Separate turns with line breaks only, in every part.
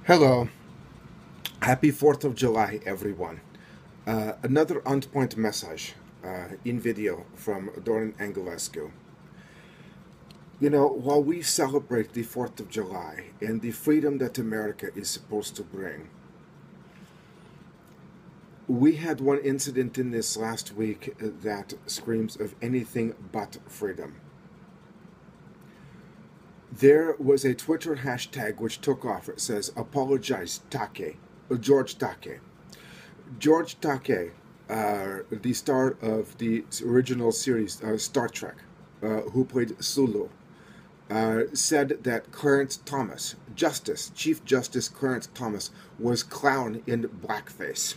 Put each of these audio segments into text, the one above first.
Hello. Happy 4th of July, everyone. Another on-point message in video from Dorin Anghelescu. You know, while we celebrate the 4th of July and the freedom that America is supposed to bring, we had one incident in this last week that screams of anything but freedom. There was a Twitter hashtag which took off. It says, "Apologize, Takei." George Takei. George Takei, the star of the original series Star Trek, who played Sulu, said that Clarence Thomas, Chief Justice Clarence Thomas, was clown in blackface.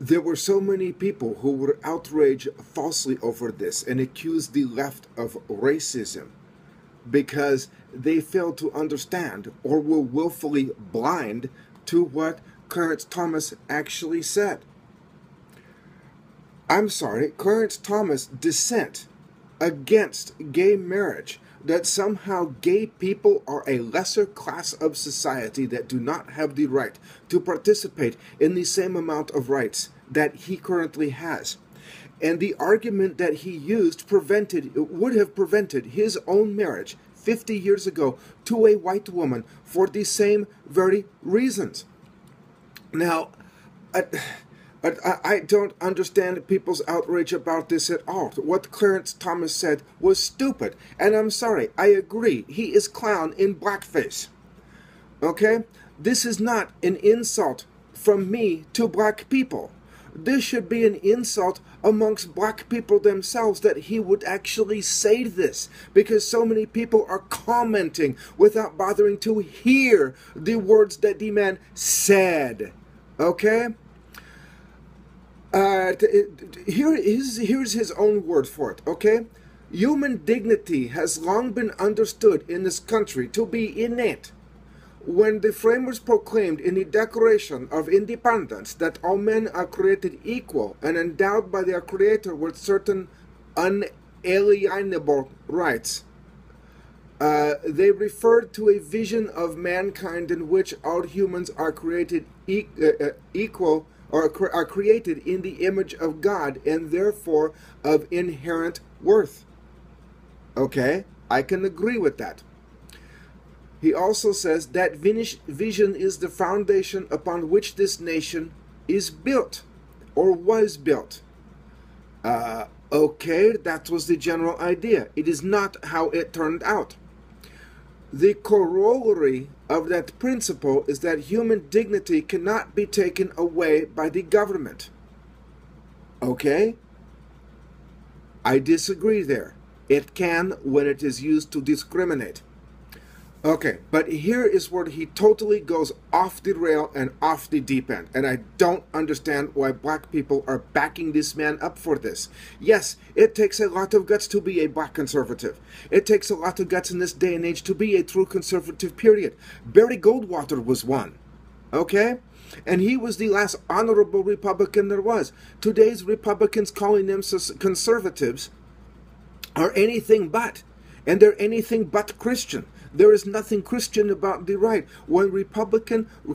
There were so many people who were outraged falsely over this and accused the left of racism because they failed to understand or were willfully blind to what Clarence Thomas actually said. I'm sorry, Clarence Thomas' dissent against gay marriage, that somehow gay people are a lesser class of society that do not have the right to participate in the same amount of rights that he currently has. And the argument that he used would have prevented his own marriage 50 years ago to a white woman for the same very reasons. Now, I don't understand people's outrage about this at all. What Clarence Thomas said was stupid. And I'm sorry, I agree. He is clown in blackface. Okay? This is not an insult from me to black people. This should be an insult amongst black people themselves that he would actually say this, because so many people are commenting without bothering to hear the words that the man said. Okay? Here's his own word for it, okay? Human dignity has long been understood in this country to be innate. When the framers proclaimed in the Declaration of Independence that all men are created equal and endowed by their Creator with certain unalienable rights, they referred to a vision of mankind in which all humans are created equal, or are created in the image of God and therefore of inherent worth. Okay, I can agree with that. He also says that vision is the foundation upon which this nation is built, or was built. Okay, that was the general idea. It is not how it turned out. The corollary of that principle is that human dignity cannot be taken away by the government. Okay? I disagree there. It can when it is used to discriminate. Okay, but here is where he totally goes off the rail and off the deep end. And I don't understand why black people are backing this man up for this. Yes, it takes a lot of guts to be a black conservative. It takes a lot of guts in this day and age to be a true conservative, period. Barry Goldwater was one. Okay? And he was the last honorable Republican there was. Today's Republicans calling them conservatives are anything but. And they're anything but Christian. There is nothing Christian about the right. When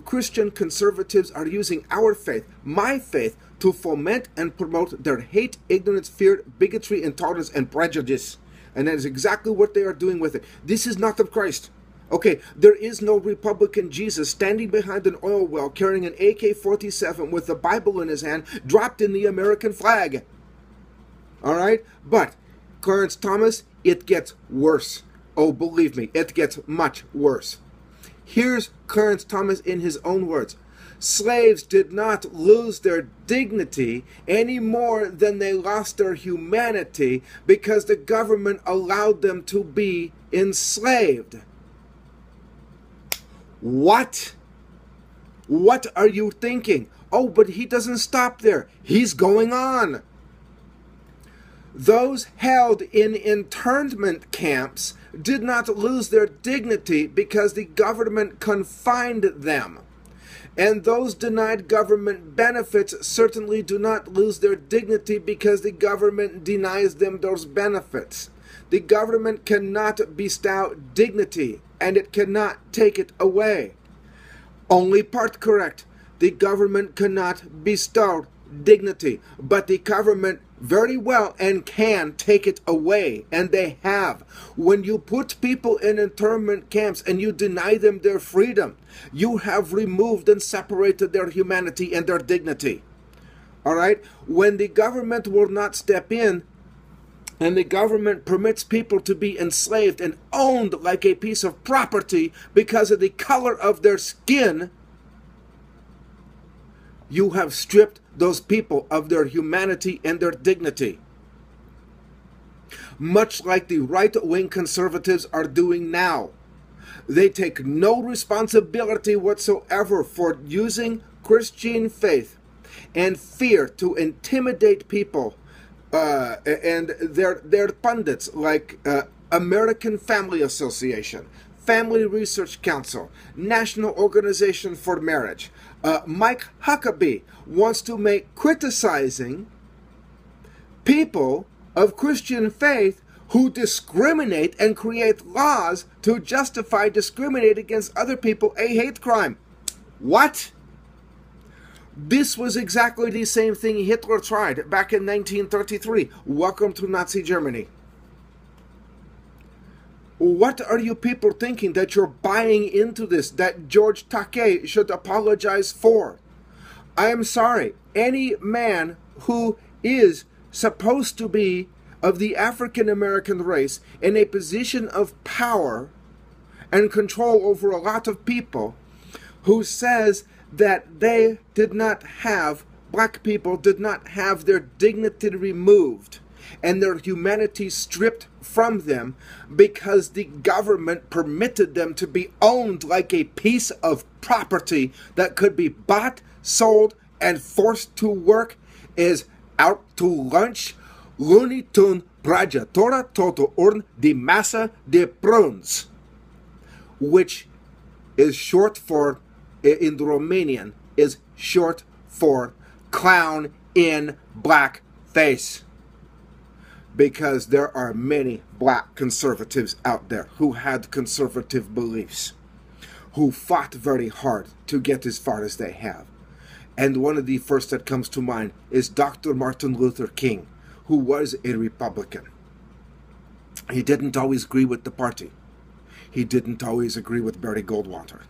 Christian conservatives are using our faith, my faith, to foment and promote their hate, ignorance, fear, bigotry, intolerance, and prejudice. And that is exactly what they are doing with it. This is not of Christ. Okay, there is no Republican Jesus standing behind an oil well carrying an AK-47 with the Bible in his hand, dropped in the American flag. All right? But Clarence Thomas, it gets worse. Oh, believe me, it gets much worse. Here's Clarence Thomas in his own words. Slaves did not lose their dignity any more than they lost their humanity because the government allowed them to be enslaved. What? What are you thinking? Oh, but he doesn't stop there. He's going on. Those held in internment camps did not lose their dignity because the government confined them. And those denied government benefits certainly do not lose their dignity because the government denies them those benefits. The government cannot bestow dignity, and it cannot take it away. Only part correct. The government cannot bestow dignity, but the government very well and can take it away, and they have. When you put people in internment camps and you deny them their freedom, you have removed and separated their humanity and their dignity. All right? When the government will not step in, and the government permits people to be enslaved and owned like a piece of property because of the color of their skin, you have stripped those people of their humanity and their dignity. Much like the right-wing conservatives are doing now. They take no responsibility whatsoever for using Christian faith and fear to intimidate people, and their pundits like American Family Association, Family Research Council, National Organization for Marriage. Mike Huckabee wants to make criticizing people of Christian faith who discriminate and create laws to justify discriminating against other people a hate crime. What? This was exactly the same thing Hitler tried back in 1933. Welcome to Nazi Germany. What are you people thinking that you're buying into this, that George Takei should apologize for? I am sorry. Any man who is supposed to be of the African American race in a position of power and control over a lot of people, who says that they did not have, black people did not have their dignity removed and their humanity stripped from them because the government permitted them to be owned like a piece of property that could be bought, sold, and forced to work, is out to lunch. Looney Tune Prajatora Toto Urn di Massa de Pruns, which is short for, in the Romanian, is short for clown in black face. Because there are many black conservatives out there who had conservative beliefs, who fought very hard to get as far as they have. And one of the first that comes to mind is Dr. Martin Luther King, who was a Republican. He didn't always agree with the party. He didn't always agree with Barry Goldwater.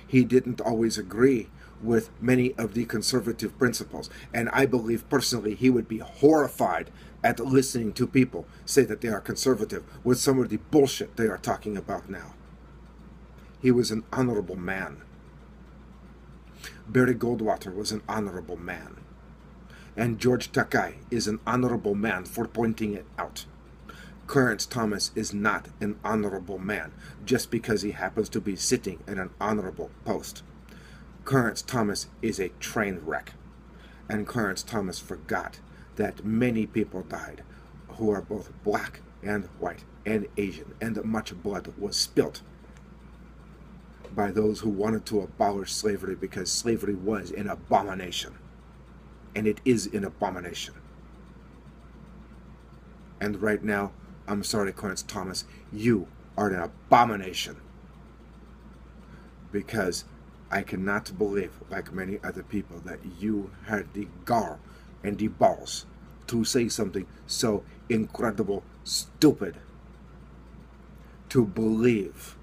He didn't always agree with many of the conservative principles. And I believe personally he would be horrified at listening to people say that they are conservative with some of the bullshit they are talking about now. He was an honorable man. Barry Goldwater was an honorable man. And George Takei is an honorable man for pointing it out. Clarence Thomas is not an honorable man just because he happens to be sitting in an honorable post. Clarence Thomas is a train wreck. And Clarence Thomas forgot that many people died who are both black and white and Asian, and much blood was spilt by those who wanted to abolish slavery because slavery was an abomination. And it is an abomination. And right now, I'm sorry, Clarence Thomas, you are an abomination. Because I cannot believe, like many other people, that you had the gall and the balls to say something so incredible, stupid, to believe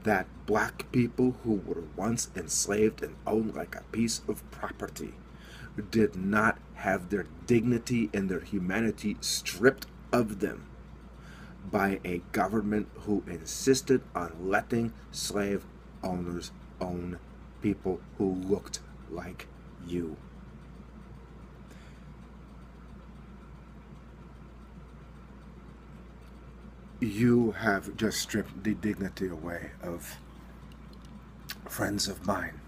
that black people who were once enslaved and owned like a piece of property did not have their dignity and their humanity stripped of them by a government who insisted on letting slave owners own people who looked like you. You have just stripped the dignity away of friends of mine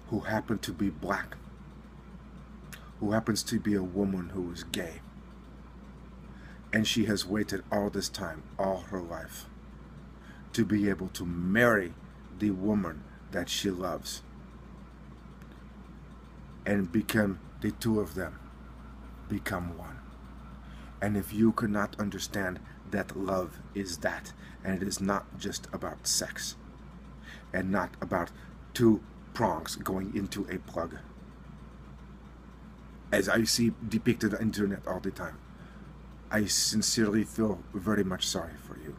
who happen to be black, who happens to be a woman who is gay, and she has waited all this time, all her life, to be able to marry the woman that she loves and become, the two of them become one. And if you could not understand that love is that, and it is not just about sex, and not about two prongs going into a plug, as I see depicted on the internet all the time, I sincerely feel very much sorry for you.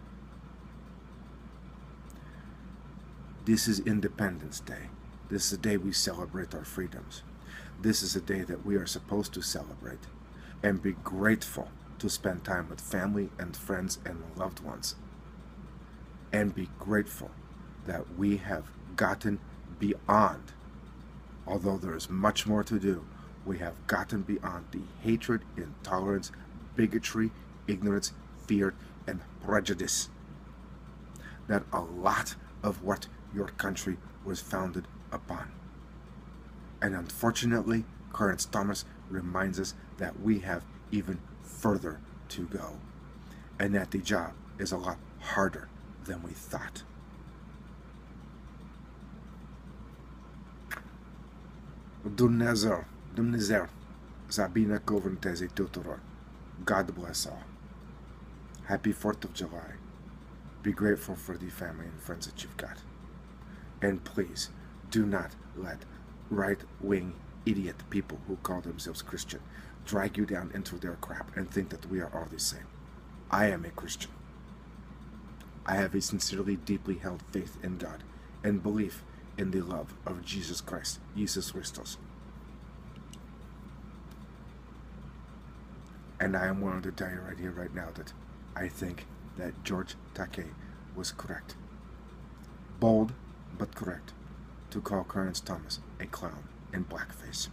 This is Independence Day. This is a day we celebrate our freedoms. This is a day that we are supposed to celebrate and be grateful to spend time with family and friends and loved ones. And be grateful that we have gotten beyond, although there is much more to do, we have gotten beyond the hatred, intolerance, bigotry, ignorance, fear, and prejudice that a lot of what your country was founded upon. And unfortunately, Clarence Thomas reminds us that we have even further to go, and that the job is a lot harder than we thought. Dumnezeu, să binecuvânteze tuturor. God bless all. Happy 4th of July. Be grateful for the family and friends that you've got. And please, do not let right-wing idiot people who call themselves Christian drag you down into their crap and think that we are all the same. I am a Christian. I have a sincerely, deeply held faith in God and belief in the love of Jesus Christ, Jesus Christos. And I am willing to tell you right here, right now, that I think that George Takei was correct. Bold, but correct, to call Clarence Thomas a clown in blackface.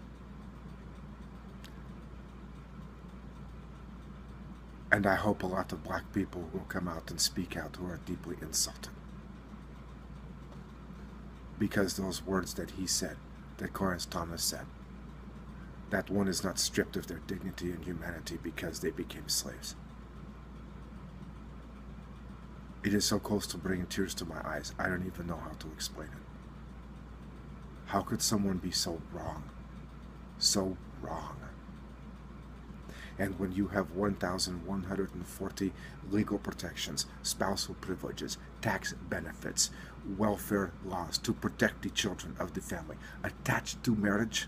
And I hope a lot of black people will come out and speak out who are deeply insulted. Because those words that he said, that Clarence Thomas said, that one is not stripped of their dignity and humanity because they became slaves. It is so close to bringing tears to my eyes, I don't even know how to explain it. How could someone be so wrong? So wrong. And when you have 1,140 legal protections, spousal privileges, tax benefits, welfare laws to protect the children of the family attached to marriage,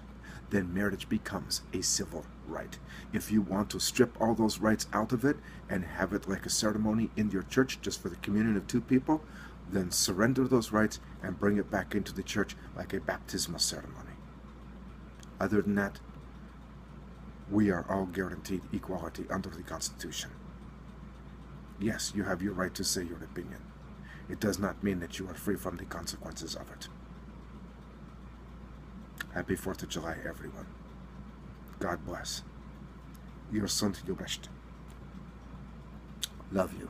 then marriage becomes a civil right. If you want to strip all those rights out of it and have it like a ceremony in your church just for the communion of two people, then surrender those rights and bring it back into the church like a baptismal ceremony. Other than that, we are all guaranteed equality under the Constitution. Yes, you have your right to say your opinion. It does not mean that you are free from the consequences of it. Happy 4th of July, everyone. God bless. Your son, your best. Love you.